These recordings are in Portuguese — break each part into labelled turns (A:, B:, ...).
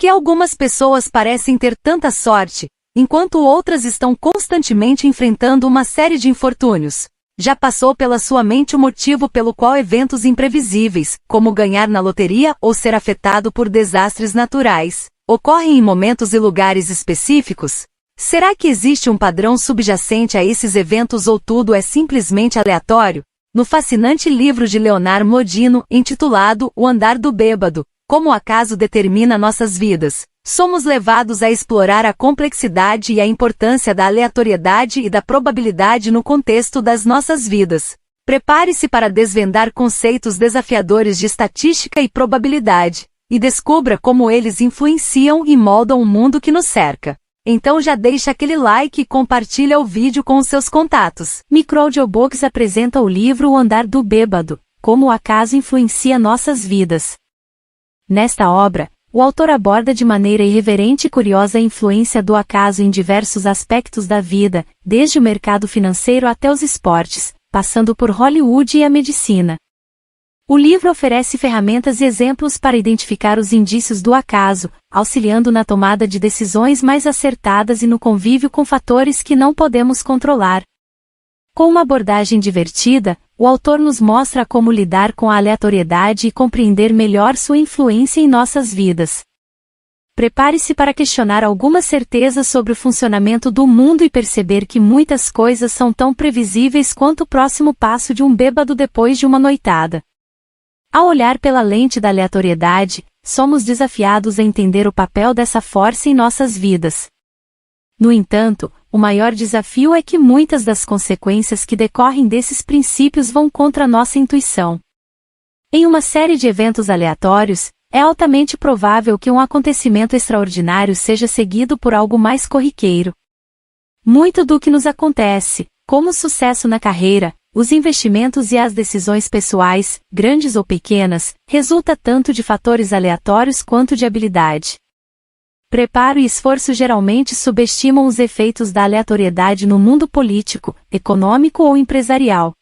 A: que algumas pessoas parecem ter tanta sorte, enquanto outras estão constantemente enfrentando uma série de infortúnios? Já passou pela sua mente o motivo pelo qual eventos imprevisíveis, como ganhar na loteria ou ser afetado por desastres naturais, ocorrem em momentos e lugares específicos? Será que existe um padrão subjacente a esses eventos ou tudo é simplesmente aleatório? No fascinante livro de Leonard Modino, intitulado O Andar do Bêbado, Como o Acaso Determina Nossas Vidas, somos levados a explorar a complexidade e a importância da aleatoriedade e da probabilidade no contexto das nossas vidas. Prepare-se para desvendar conceitos desafiadores de estatística e probabilidade, e descubra como eles influenciam e moldam o mundo que nos cerca. Então já deixa aquele like e compartilha o vídeo com os seus contatos.
B: Microaudiobooks apresenta o livro O Andar do Bêbado, Como o Acaso Influencia Nossas Vidas. Nesta obra, o autor aborda de maneira irreverente e curiosa a influência do acaso em diversos aspectos da vida, desde o mercado financeiro até os esportes, passando por Hollywood e a medicina. O livro oferece ferramentas e exemplos para identificar os indícios do acaso, auxiliando na tomada de decisões mais acertadas e no convívio com fatores que não podemos controlar. Com uma abordagem divertida, o autor nos mostra como lidar com a aleatoriedade e compreender melhor sua influência em nossas vidas. Prepare-se para questionar algumas certezas sobre o funcionamento do mundo e perceber que muitas coisas são tão previsíveis quanto o próximo passo de um bêbado depois de uma noitada. Ao olhar pela lente da aleatoriedade, somos desafiados a entender o papel dessa força em nossas vidas. No entanto, o maior desafio é que muitas das consequências que decorrem desses princípios vão contra nossa intuição. Em uma série de eventos aleatórios, é altamente provável que um acontecimento extraordinário seja seguido por algo mais corriqueiro. Muito do que nos acontece, como o sucesso na carreira, os investimentos e as decisões pessoais, grandes ou pequenas, resulta tanto de fatores aleatórios quanto de habilidade. Preparo e esforço geralmente subestimam os efeitos da aleatoriedade no mundo político, econômico ou empresarial.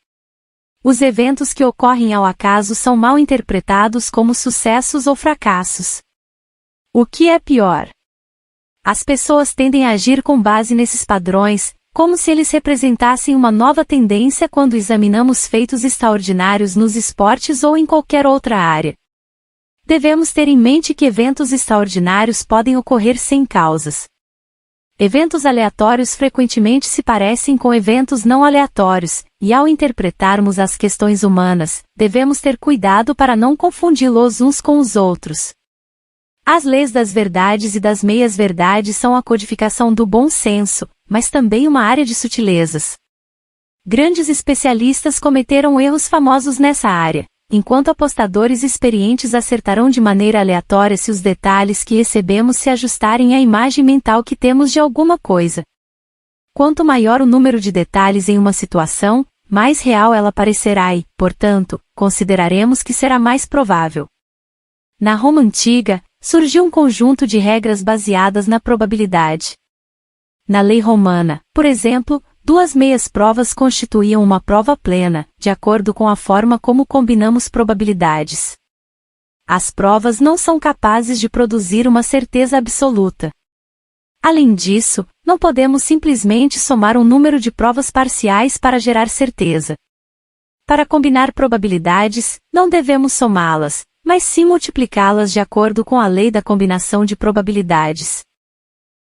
B: Os eventos que ocorrem ao acaso são mal interpretados como sucessos ou fracassos. O que é pior? As pessoas tendem a agir com base nesses padrões, como se eles representassem uma nova tendência quando examinamos feitos extraordinários nos esportes ou em qualquer outra área. Devemos ter em mente que eventos extraordinários podem ocorrer sem causas. Eventos aleatórios frequentemente se parecem com eventos não aleatórios, e ao interpretarmos as questões humanas, devemos ter cuidado para não confundi-los uns com os outros. As leis das verdades e das meias-verdades são a codificação do bom senso, mas também uma área de sutilezas. Grandes especialistas cometeram erros famosos nessa área, enquanto apostadores experientes acertarão de maneira aleatória se os detalhes que recebemos se ajustarem à imagem mental que temos de alguma coisa. Quanto maior o número de detalhes em uma situação, mais real ela parecerá e, portanto, consideraremos que será mais provável. Na Roma antiga, surgiu um conjunto de regras baseadas na probabilidade. Na lei romana, por exemplo, 2 meias provas constituíam uma prova plena, de acordo com a forma como combinamos probabilidades. As provas não são capazes de produzir uma certeza absoluta. Além disso, não podemos simplesmente somar um número de provas parciais para gerar certeza. Para combinar probabilidades, não devemos somá-las, mas sim multiplicá-las de acordo com a lei da combinação de probabilidades.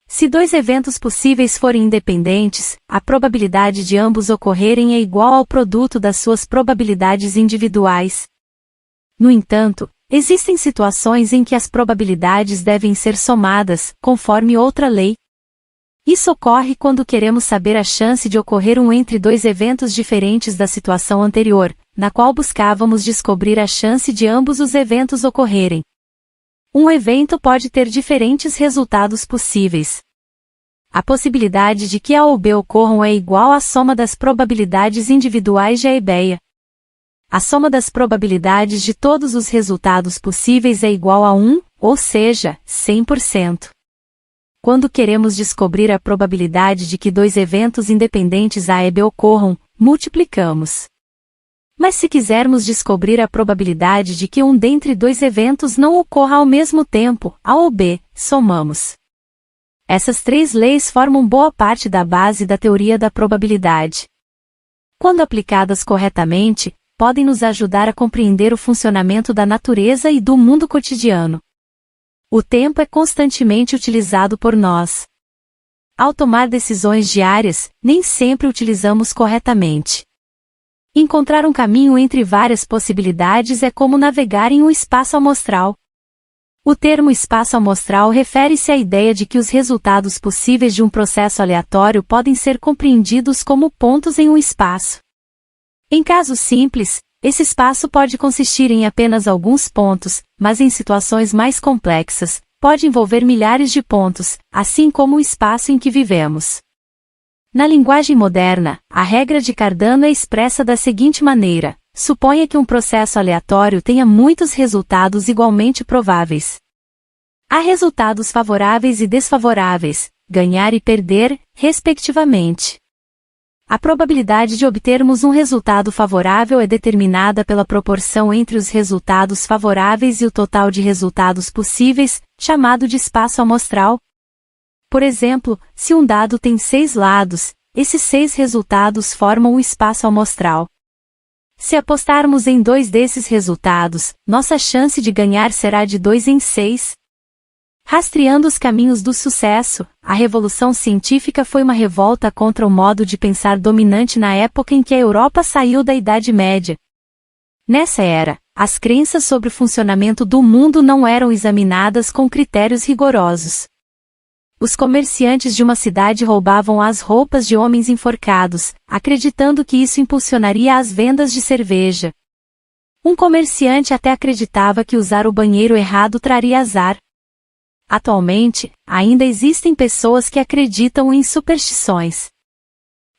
B: Se 2 eventos possíveis forem independentes, a probabilidade de ambos ocorrerem é igual ao produto das suas probabilidades individuais. No entanto, existem situações em que as probabilidades devem ser somadas, conforme outra lei. Isso ocorre quando queremos saber a chance de ocorrer um entre 2 eventos diferentes da situação anterior, na qual buscávamos descobrir a chance de ambos os eventos ocorrerem. Um evento pode ter diferentes resultados possíveis. A possibilidade de que A ou B ocorram é igual à soma das probabilidades individuais de A e B. A soma das probabilidades de todos os resultados possíveis é igual a 1, ou seja, 100%. Quando queremos descobrir a probabilidade de que 2 eventos independentes A e B ocorram, multiplicamos. Mas se quisermos descobrir a probabilidade de que um dentre dois eventos não ocorra ao mesmo tempo, A ou B, somamos. Essas três leis formam boa parte da base da teoria da probabilidade. Quando aplicadas corretamente, podem nos ajudar a compreender o funcionamento da natureza e do mundo cotidiano. O tempo é constantemente utilizado por nós. Ao tomar decisões diárias, nem sempre utilizamos corretamente. Encontrar um caminho entre várias possibilidades é como navegar em um espaço amostral. O termo espaço amostral refere-se à ideia de que os resultados possíveis de um processo aleatório podem ser compreendidos como pontos em um espaço. Em casos simples, esse espaço pode consistir em apenas alguns pontos, mas em situações mais complexas, pode envolver milhares de pontos, assim como o espaço em que vivemos. Na linguagem moderna, a regra de Cardano é expressa da seguinte maneira: suponha que um processo aleatório tenha muitos resultados igualmente prováveis. Há resultados favoráveis e desfavoráveis, ganhar e perder, respectivamente. A probabilidade de obtermos um resultado favorável é determinada pela proporção entre os resultados favoráveis e o total de resultados possíveis, chamado de espaço amostral. Por exemplo, se um dado tem 6 lados, esses 6 resultados formam o espaço amostral. Se apostarmos em 2 desses resultados, nossa chance de ganhar será de 2 em 6. Rastreando os caminhos do sucesso, a Revolução Científica foi uma revolta contra o modo de pensar dominante na época em que a Europa saiu da Idade Média. Nessa era, as crenças sobre o funcionamento do mundo não eram examinadas com critérios rigorosos. Os comerciantes de uma cidade roubavam as roupas de homens enforcados, acreditando que isso impulsionaria as vendas de cerveja. Um comerciante até acreditava que usar o banheiro errado traria azar. Atualmente, ainda existem pessoas que acreditam em superstições.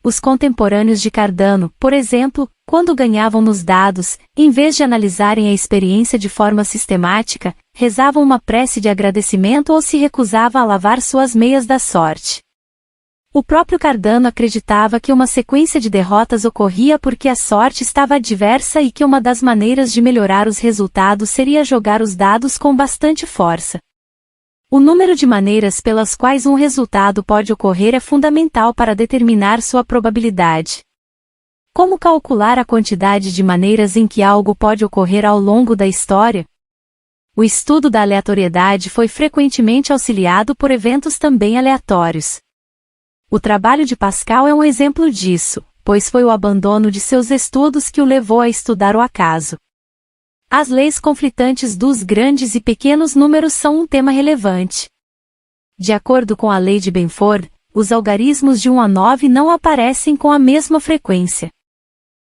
B: Os contemporâneos de Cardano, por exemplo, quando ganhavam nos dados, em vez de analisarem a experiência de forma sistemática, rezavam uma prece de agradecimento ou se recusavam a lavar suas meias da sorte. O próprio Cardano acreditava que uma sequência de derrotas ocorria porque a sorte estava adversa e que uma das maneiras de melhorar os resultados seria jogar os dados com bastante força. O número de maneiras pelas quais um resultado pode ocorrer é fundamental para determinar sua probabilidade. Como calcular a quantidade de maneiras em que algo pode ocorrer ao longo da história? O estudo da aleatoriedade foi frequentemente auxiliado por eventos também aleatórios. O trabalho de Pascal é um exemplo disso, pois foi o abandono de seus estudos que o levou a estudar o acaso. As leis conflitantes dos grandes e pequenos números são um tema relevante. De acordo com a lei de Benford, os algarismos de 1 a 9 não aparecem com a mesma frequência.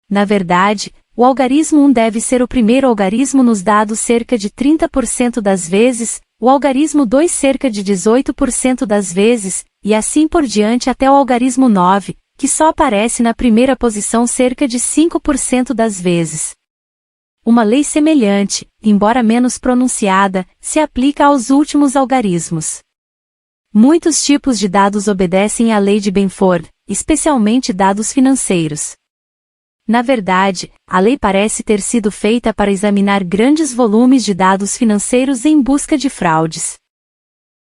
B: Na verdade, o algarismo 1 deve ser o primeiro algarismo nos dados cerca de 30% das vezes, o algarismo 2 cerca de 18% das vezes, e assim por diante até o algarismo 9, que só aparece na primeira posição cerca de 5% das vezes. Uma lei semelhante, embora menos pronunciada, se aplica aos últimos algarismos. Muitos tipos de dados obedecem à lei de Benford, especialmente dados financeiros. Na verdade, a lei parece ter sido feita para examinar grandes volumes de dados financeiros em busca de fraudes.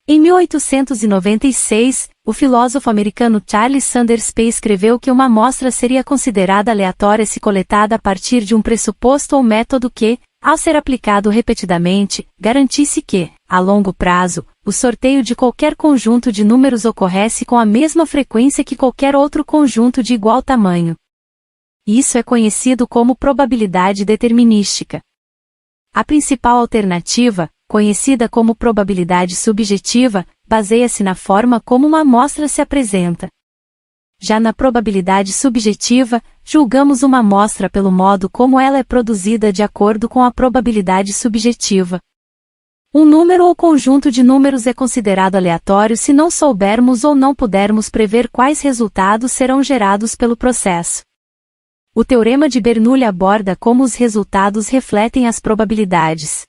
B: Em 1896, o filósofo americano Charles Sanders Peirce escreveu que uma amostra seria considerada aleatória se coletada a partir de um pressuposto ou método que, ao ser aplicado repetidamente, garantisse que, a longo prazo, o sorteio de qualquer conjunto de números ocorresse com a mesma frequência que qualquer outro conjunto de igual tamanho. Isso é conhecido como probabilidade determinística. A principal alternativa, conhecida como probabilidade subjetiva, baseia-se na forma como uma amostra se apresenta. Já na probabilidade subjetiva, julgamos uma amostra pelo modo como ela é produzida de acordo com a probabilidade subjetiva. Um número ou conjunto de números é considerado aleatório se não soubermos ou não pudermos prever quais resultados serão gerados pelo processo. O teorema de Bernoulli aborda como os resultados refletem as probabilidades.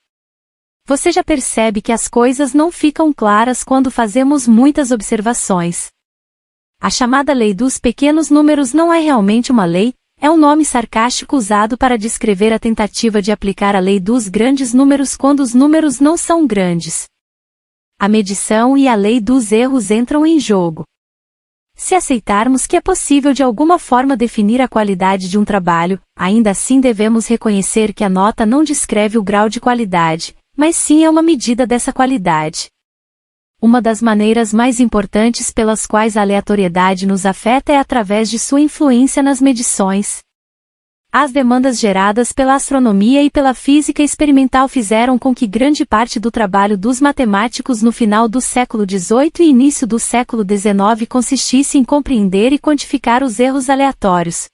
B: Você já percebe que as coisas não ficam claras quando fazemos muitas observações. A chamada lei dos pequenos números não é realmente uma lei, é um nome sarcástico usado para descrever a tentativa de aplicar a lei dos grandes números quando os números não são grandes. A medição e a lei dos erros entram em jogo. Se aceitarmos que é possível de alguma forma definir a qualidade de um trabalho, ainda assim devemos reconhecer que a nota não descreve o grau de qualidade, mas sim é uma medida dessa qualidade. Uma das maneiras mais importantes pelas quais a aleatoriedade nos afeta é através de sua influência nas medições. As demandas geradas pela astronomia e pela física experimental fizeram com que grande parte do trabalho dos matemáticos no final do século XVIII e início do século XIX consistisse em compreender e quantificar os erros aleatórios.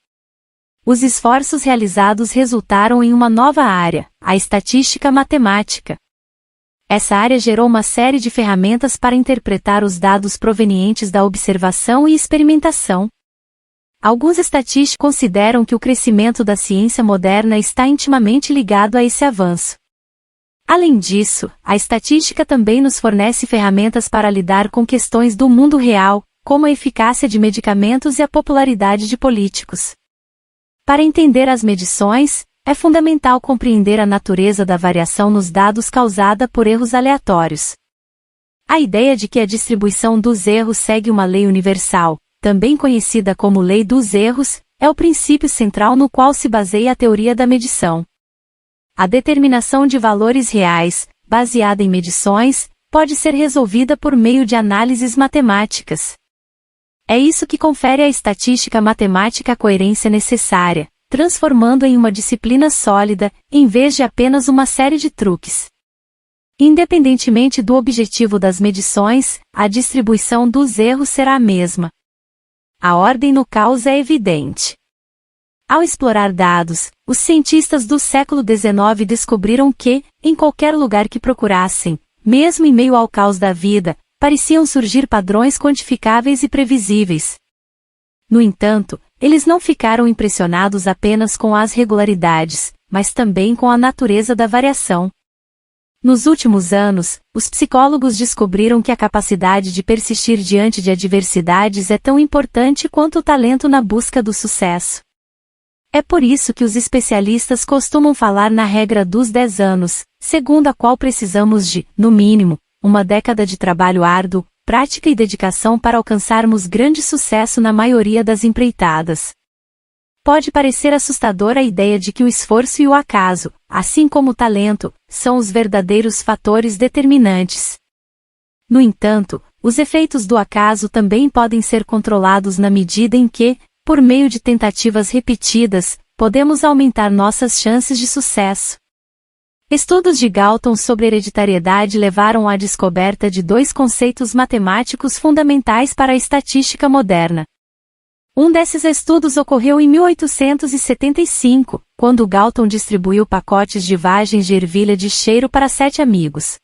B: Os esforços realizados resultaram em uma nova área, a estatística matemática. Essa área gerou uma série de ferramentas para interpretar os dados provenientes da observação e experimentação. Alguns estatísticos consideram que o crescimento da ciência moderna está intimamente ligado a esse avanço. Além disso, a estatística também nos fornece ferramentas para lidar com questões do mundo real, como a eficácia de medicamentos e a popularidade de políticos. Para entender as medições, é fundamental compreender a natureza da variação nos dados causada por erros aleatórios. A ideia de que a distribuição dos erros segue uma lei universal, também conhecida como lei dos erros, é o princípio central no qual se baseia a teoria da medição. A determinação de valores reais, baseada em medições, pode ser resolvida por meio de análises matemáticas. É isso que confere à estatística matemática a coerência necessária, transformando em uma disciplina sólida, em vez de apenas uma série de truques. Independentemente do objetivo das medições, a distribuição dos erros será a mesma. A ordem no caos é evidente. Ao explorar dados, os cientistas do século XIX descobriram que, em qualquer lugar que procurassem, mesmo em meio ao caos da vida, pareciam surgir padrões quantificáveis e previsíveis. No entanto, eles não ficaram impressionados apenas com as regularidades, mas também com a natureza da variação. Nos últimos anos, os psicólogos descobriram que a capacidade de persistir diante de adversidades é tão importante quanto o talento na busca do sucesso. É por isso que os especialistas costumam falar na regra dos 10 anos, segundo a qual precisamos de, no mínimo, uma década de trabalho árduo, prática e dedicação para alcançarmos grande sucesso na maioria das empreitadas. Pode parecer assustadora a ideia de que o esforço e o acaso, assim como o talento, são os verdadeiros fatores determinantes. No entanto, os efeitos do acaso também podem ser controlados na medida em que, por meio de tentativas repetidas, podemos aumentar nossas chances de sucesso. Estudos de Galton sobre hereditariedade levaram à descoberta de dois conceitos matemáticos fundamentais para a estatística moderna. Um desses estudos ocorreu em 1875, quando Galton distribuiu pacotes de vagens de ervilha de cheiro para 7 amigos.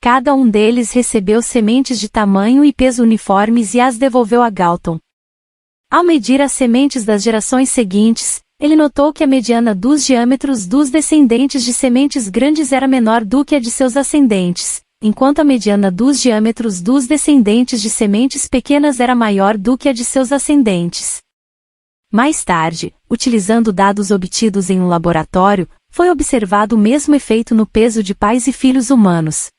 B: Cada um deles recebeu sementes de tamanho e peso uniformes e as devolveu a Galton. Ao medir as sementes das gerações seguintes, ele notou que a mediana dos diâmetros dos descendentes de sementes grandes era menor do que a de seus ascendentes, enquanto a mediana dos diâmetros dos descendentes de sementes pequenas era maior do que a de seus ascendentes. Mais tarde, utilizando dados obtidos em um laboratório, foi observado o mesmo efeito no peso de pais e filhos humanos.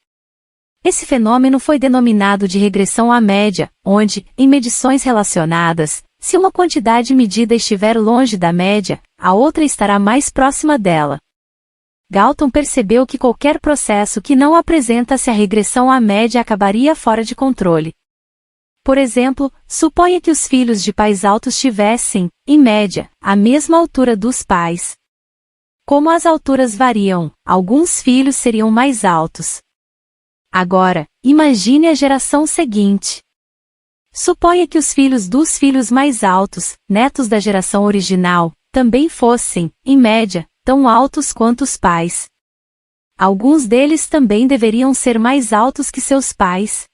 B: Esse fenômeno foi denominado de regressão à média, onde, em medições relacionadas, se uma quantidade medida estiver longe da média, a outra estará mais próxima dela. Galton percebeu que qualquer processo que não apresenta-se a regressão à média acabaria fora de controle. Por exemplo, suponha que os filhos de pais altos tivessem, em média, a mesma altura dos pais. Como as alturas variam, alguns filhos seriam mais altos. Agora, imagine a geração seguinte. Suponha que os filhos dos filhos mais altos, netos da geração original, também fossem, em média, tão altos quanto os pais. Alguns deles também deveriam ser mais altos que seus pais.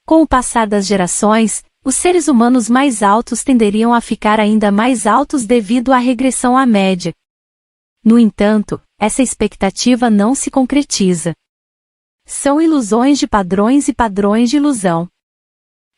B: Com o passar das gerações, os seres humanos mais altos tenderiam a ficar ainda mais altos devido à regressão à média. No entanto, essa expectativa não se concretiza. São ilusões de padrões e padrões de ilusão.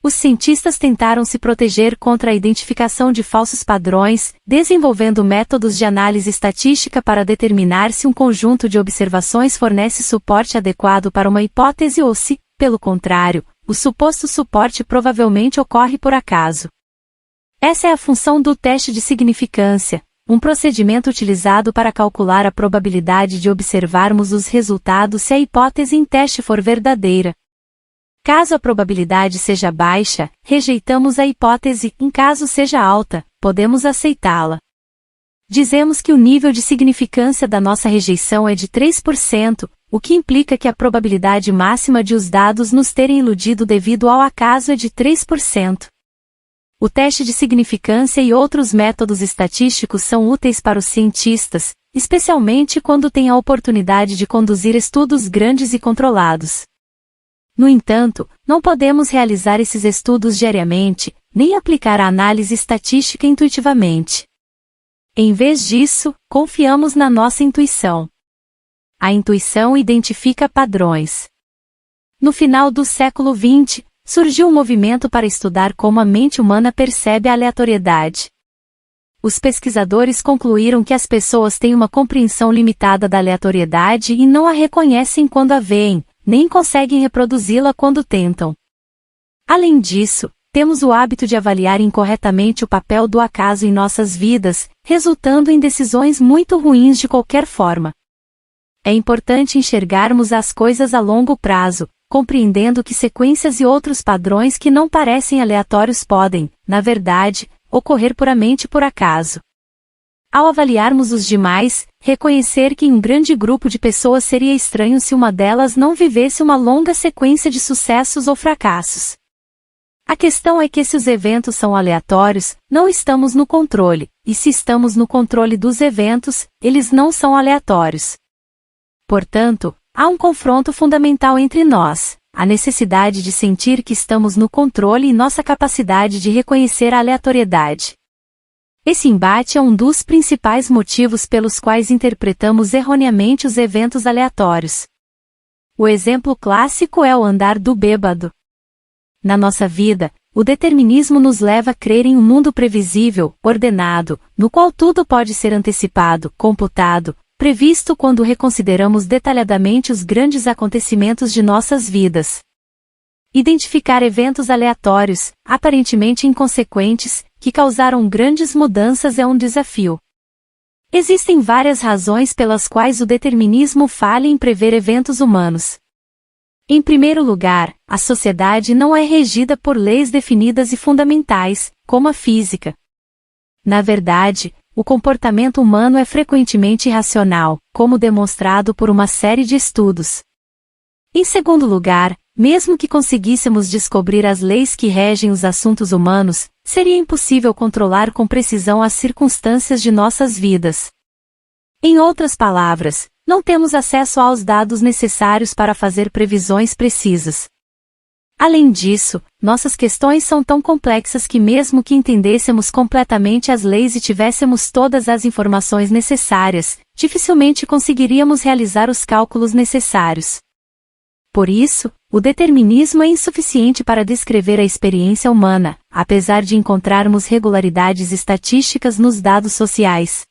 B: Os cientistas tentaram se proteger contra a identificação de falsos padrões, desenvolvendo métodos de análise estatística para determinar se um conjunto de observações fornece suporte adequado para uma hipótese ou se, pelo contrário, o suposto suporte provavelmente ocorre por acaso. Essa é a função do teste de significância, um procedimento utilizado para calcular a probabilidade de observarmos os resultados se a hipótese em teste for verdadeira. Caso a probabilidade seja baixa, rejeitamos a hipótese, em caso seja alta, podemos aceitá-la. Dizemos que o nível de significância da nossa rejeição é de 3%, o que implica que a probabilidade máxima de os dados nos terem iludido devido ao acaso é de 3%. O teste de significância e outros métodos estatísticos são úteis para os cientistas, especialmente quando têm a oportunidade de conduzir estudos grandes e controlados. No entanto, não podemos realizar esses estudos diariamente, nem aplicar a análise estatística intuitivamente. Em vez disso, confiamos na nossa intuição. A intuição identifica padrões. No final do século XX, surgiu um movimento para estudar como a mente humana percebe a aleatoriedade. Os pesquisadores concluíram que as pessoas têm uma compreensão limitada da aleatoriedade e não a reconhecem quando a veem, nem conseguem reproduzi-la quando tentam. Além disso, temos o hábito de avaliar incorretamente o papel do acaso em nossas vidas, resultando em decisões muito ruins de qualquer forma. É importante enxergarmos as coisas a longo prazo, compreendendo que sequências e outros padrões que não parecem aleatórios podem, na verdade, ocorrer puramente por acaso. Ao avaliarmos os demais, reconhecer que em um grande grupo de pessoas seria estranho se uma delas não vivesse uma longa sequência de sucessos ou fracassos. A questão é que se os eventos são aleatórios, não estamos no controle, e se estamos no controle dos eventos, eles não são aleatórios. Portanto, há um confronto fundamental entre nós, a necessidade de sentir que estamos no controle e nossa capacidade de reconhecer a aleatoriedade. Esse embate é um dos principais motivos pelos quais interpretamos erroneamente os eventos aleatórios. O exemplo clássico é o andar do bêbado. Na nossa vida, o determinismo nos leva a crer em um mundo previsível, ordenado, no qual tudo pode ser antecipado, computado, previsto quando reconsideramos detalhadamente os grandes acontecimentos de nossas vidas. Identificar eventos aleatórios, aparentemente inconsequentes, que causaram grandes mudanças é um desafio. Existem várias razões pelas quais o determinismo falha em prever eventos humanos. Em primeiro lugar, a sociedade não é regida por leis definidas e fundamentais, como a física. Na verdade, o comportamento humano é frequentemente irracional, como demonstrado por uma série de estudos. Em segundo lugar, mesmo que conseguíssemos descobrir as leis que regem os assuntos humanos, seria impossível controlar com precisão as circunstâncias de nossas vidas. Em outras palavras, não temos acesso aos dados necessários para fazer previsões precisas. Além disso, nossas questões são tão complexas que mesmo que entendêssemos completamente as leis e tivéssemos todas as informações necessárias, dificilmente conseguiríamos realizar os cálculos necessários. Por isso, o determinismo é insuficiente para descrever a experiência humana, apesar de encontrarmos regularidades estatísticas nos dados sociais.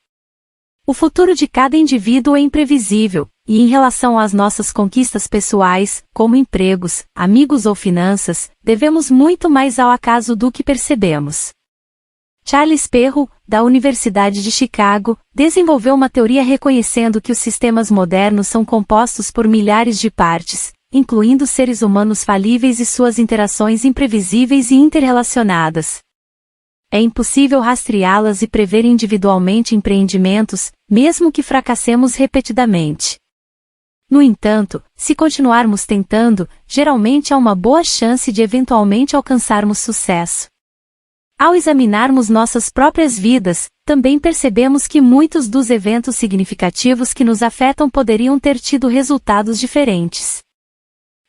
B: O futuro de cada indivíduo é imprevisível, e em relação às nossas conquistas pessoais, como empregos, amigos ou finanças, devemos muito mais ao acaso do que percebemos. Charles Perrow, da Universidade de Chicago, desenvolveu uma teoria reconhecendo que os sistemas modernos são compostos por milhares de partes, incluindo seres humanos falíveis e suas interações imprevisíveis e interrelacionadas. É impossível rastreá-las e prever individualmente empreendimentos, mesmo que fracassemos repetidamente. No entanto, se continuarmos tentando, geralmente há uma boa chance de eventualmente alcançarmos sucesso. Ao examinarmos nossas próprias vidas, também percebemos que muitos dos eventos significativos que nos afetam poderiam ter tido resultados diferentes.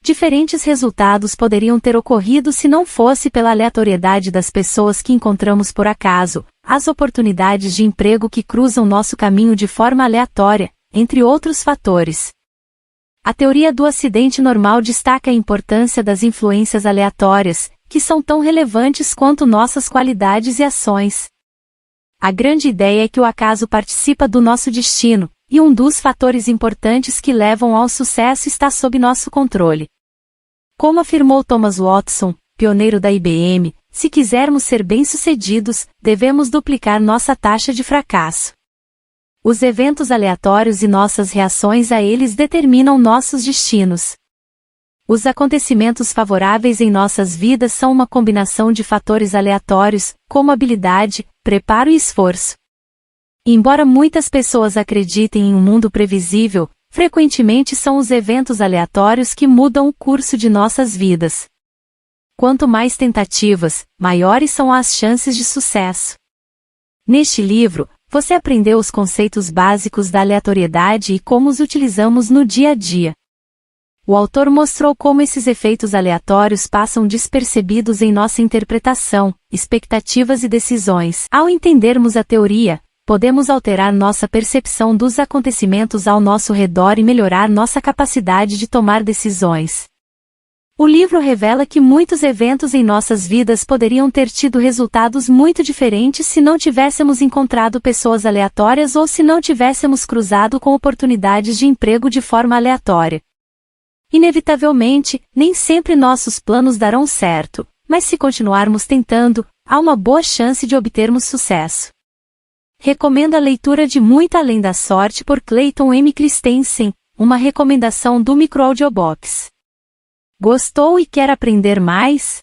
B: Diferentes resultados poderiam ter ocorrido se não fosse pela aleatoriedade das pessoas que encontramos por acaso, as oportunidades de emprego que cruzam nosso caminho de forma aleatória, entre outros fatores. A teoria do acidente normal destaca a importância das influências aleatórias, que que são tão relevantes quanto nossas qualidades e ações. A grande ideia é que o acaso participa do nosso destino, e um dos fatores importantes que levam ao sucesso está sob nosso controle. Como afirmou Thomas Watson, pioneiro da IBM, se quisermos ser bem-sucedidos, devemos duplicar nossa taxa de fracasso. Os eventos aleatórios e nossas reações a eles determinam nossos destinos. Os acontecimentos favoráveis em nossas vidas são uma combinação de fatores aleatórios, como habilidade, preparo e esforço. Embora muitas pessoas acreditem em um mundo previsível, frequentemente são os eventos aleatórios que mudam o curso de nossas vidas. Quanto mais tentativas, maiores são as chances de sucesso. Neste livro, você aprendeu os conceitos básicos da aleatoriedade e como os utilizamos no dia a dia. O autor mostrou como esses efeitos aleatórios passam despercebidos em nossa interpretação, expectativas e decisões. Ao entendermos a teoria, podemos alterar nossa percepção dos acontecimentos ao nosso redor e melhorar nossa capacidade de tomar decisões. O livro revela que muitos eventos em nossas vidas poderiam ter tido resultados muito diferentes se não tivéssemos encontrado pessoas aleatórias ou se não tivéssemos cruzado com oportunidades de emprego de forma aleatória. Inevitavelmente, nem sempre nossos planos darão certo, mas se continuarmos tentando, há uma boa chance de obtermos sucesso. Recomendo a leitura de Muito Além da Sorte por Clayton M. Christensen, uma recomendação do Microaudiobox. Gostou e quer aprender mais?